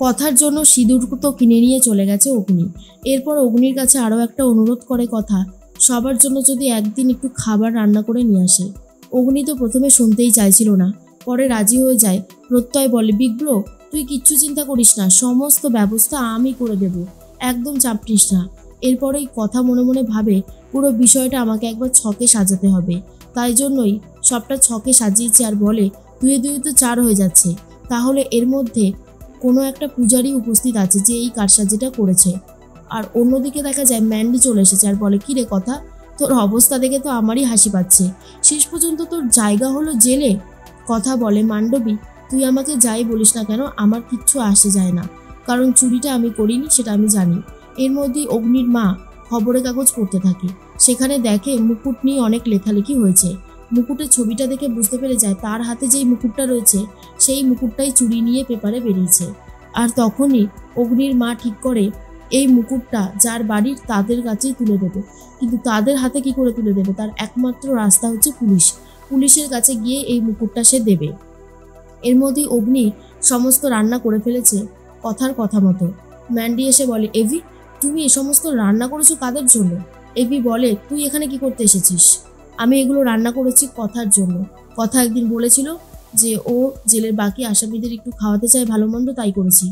কথার জন্য সিঁদুর তো কিনে নিয়ে চলে গেছে অগ্নি। এরপর অগ্নির কাছে আরও একটা অনুরোধ করে কথা, সবার জন্য যদি একদিন একটু খাবার রান্না করে নিয়ে আসে। অগ্নি তো প্রথমে শুনতেই চাইছিল না, পরে রাজি হয়ে যায়। প্রত্যয় বলে, বিগ ব্রো তুই কিচ্ছু চিন্তা করিস না, সমস্ত ব্যবস্থা আমি করে দেব, একদম চাপ নিস না। এরপরেই কথা মনে মনে ভাবে, পুরো বিষয়টা আমাকে একবার ছকে সাজাতে হবে, তাই জন্যই সবটা ছকে সাজিয়েছে। আর বলে, দুয়ে দুয়ে তো 4 হয়ে যাচ্ছে, তাহলে এর মধ্যে কোনো একটা পূজারী উপস্থিত আছে যে এই কারসাজিটা করেছে। আর অন্যদিকে দেখা যায় ম্যান্ডি চলে এসেছে আর বলে, কি রে কথা, তোর অবস্থা দেখে তো আমারই হাসি পাচ্ছে, শেষ পর্যন্ত তোর জায়গা হলো জেলে। কথা বলে, মান্ডবী তুই আমাকে যাই বলিস না কেন আমার কিচ্ছু আসে যায় না, কারণ চুরিটা আমি করিনি সেটা আমি জানি। এর মধ্যেই অগ্নির মা খবরের কাগজ পড়তে থাকে, সেখানে দেখে মুকুট নিয়ে অনেক লেখালেখি হয়েছে। মুকুটের ছবিটা দেখে বুঝতে পেরে যায় তার হাতে যেই মুকুটটা রয়েছে সেই মুকুটটাই চুরি নিয়ে পেপারে বেরিয়েছে। আর তখনই অগ্নির মা ঠিক করে এই মুকুটটা যার বাড়ির তাদের কাছেই তুলে দেবে। কিন্তু তাদের হাতে কি করে তুলে দেবে, তার একমাত্র রাস্তা হচ্ছে পুলিশের কাছে গিয়ে এই মুকুটটা সে দেবে। এর মধ্যেই অগ্নি সমস্ত রান্না করে ফেলেছে কথার কথা মতো। ম্যান্ডি এসে বলে, এভি তুমি এ সমস্ত রান্না করেছো কাদের জন্য? এভি বলে, তুই এখানে কি করতে এসেছিস? আমি এগুলো রান্না করেছি কথার জন্য। কথা একদিন বলেছিল যে ও জেলের বাকি আসামিদের একটু খাওয়াতে চায় ভালো মন্দ, তাই করেছি,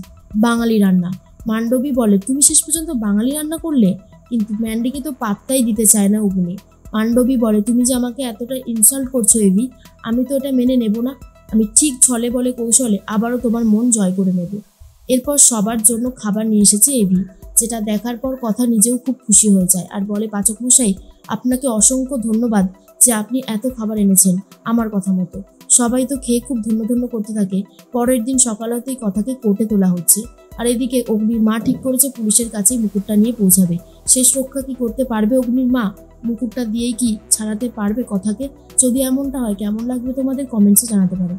বাঙালি রান্না। মান্ডবী বলে, তুমি শেষ পর্যন্ত বাঙালি রান্না করলে? কিন্তু ম্যান্ডিকে তো পাত্তাই দিতে চায় না অগ্নি। মান্ডবী বলে, তুমি যে আমাকে এতটা ইনসাল্ট করছো এভি, আমি তো এটা মেনে নেব না, আমি ঠিক ছলে বলে কৌশলে আবারও তোমার মন জয় করে নেব। এরপর সবার জন্য খাবার নিয়ে এসেছে এভি, যেটা দেখার পর কথা নিজেও খুব খুশি হয়ে যায় আর বলে, পাচক মশাই আপনাকে অসংখ্য ধন্যবাদ যে আপনি এত খাবার এনেছেন আমার কথা মতো। সবাই তো খেয়ে খুব ধন্য ধন্য করতে থাকে। পরের দিন সকাল হতেই কথাকে কোর্টে তোলা হচ্ছে। আর এদিকে অগ্নির মা ঠিক করেছে পুলিশের কাছেই মুকুটটা নিয়ে পৌঁছাবে। শেষ রক্ষা কি করতে পারবে অগ্নির মা? মুকুটটা দিয়েই কি ছাড়াতে পারবে কথাকে? যদি এমনটা হয় কেমন লাগবে তোমাদের কমেন্টসে জানাতে পারো।